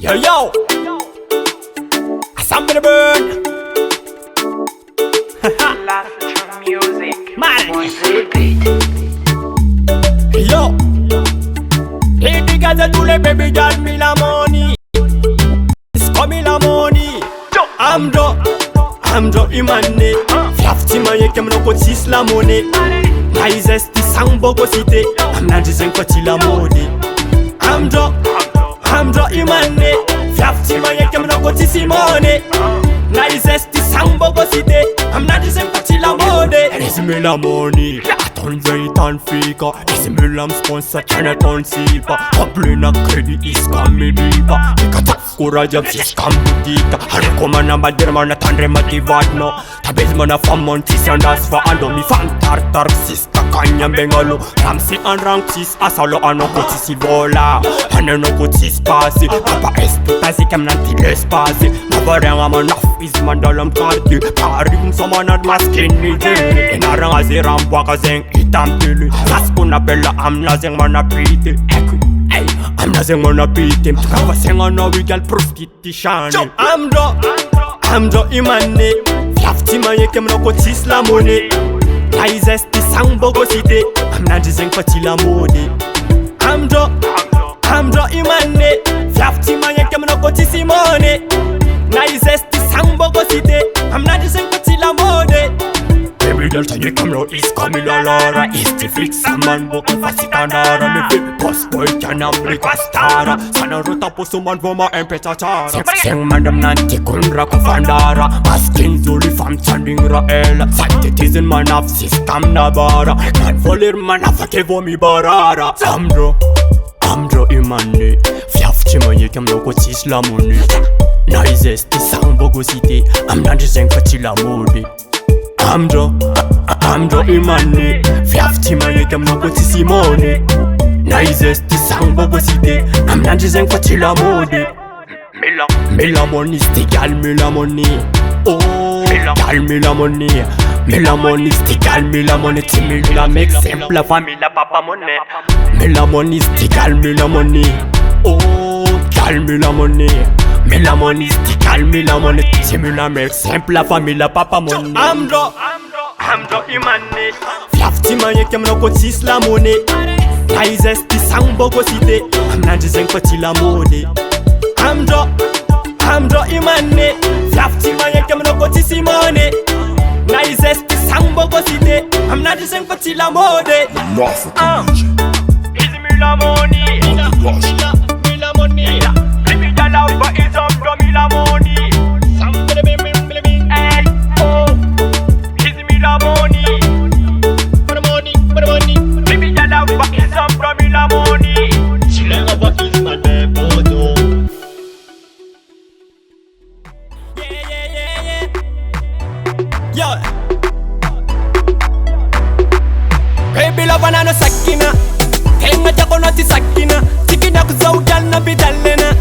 Yo, somebody burn. Music. Man. Repeat. Yo, les dégâts de tous les baby girls, me la money. It's comme la money. I'm do imane. Fiafti maye kem no kotis la money. Naizesti sang bogo cité. I'm not just koti la mode. I'm do imane. Fiafti maye kem no kotis money. Naizesti sang bogo cité. I'm not just koti la mode. It's me la money. Ton tan fika, ese mülam sponsor känner ton silpa. Paplina credit iska medipa. Ika taskura jam siska mudika. Harko mana badir mana tandre motivadno. Tabez mana famon tisandas fa ando mi fan tar siska kanya bengalo. Ramsi an ranks asalo ano kotisi vola. Haneno kotis pasi. Papa esputasi kam nanti lespasi. Mabaranga manaf is mandalam kardi. Parim somanad maskin ni jeri. Enarang aziram waka zeng itam tili. Saskuna bella am lazeng mana piti. I'm lazeng mana piti. Tukava senga na wigal prostitution. I'm do imane. Fiafti maye kem no kotis la money. Naizesti sang bogo cité. I'm not just koti la mode. I'm do imane. Fiafti maye kem no kotis money. Naizesti sang bogo cité. I'm not just koti la mode. Baby girl tanya kamera is coming alara. Is the fix man boko fasikandara. Me fit post boy kana requestara. Sana rota poso man voma empetatara. Seng madam nanti kunra kufandara. Maskin zuli fam standing raela. Sante tizen man af system na bara. Man volir man afake vomi barara. Amdro imane. Fiafti maye kem no kotis la money. Naizesti sang bogo cité. I'm not just koti la mode. I'm do imane. Fiafti maye kem no kotisi money. Naizesti sang bogo cité. I'm not just koti la mode. Mila money stigal mila money. Oh, gal mila money. Mila money stigal mila money. Timila make simple famila papa money. Mila money stigal mila money. Oh, gal mila money. Mila money stigal mila money. Timila make simple famila papa money. I'm do imane. Fiafti maye kem no kotis la money. Naizesti sang bogo cité. I'm not just koti la mode. I'm do imane. Fiafti maye kem no kotisi money. Naizesti sang bogo cité. I'm not just koti la mode. Is me la money. Mila money. Baby girl over is up from me la money. Hey, oh. Is me la money. Money. Baby girl over is up from me la money. Chilling over is my baby. Yeah. Baby love na sakina. Tenga jako noti sakina. Tikina kuzaugal na bidalena.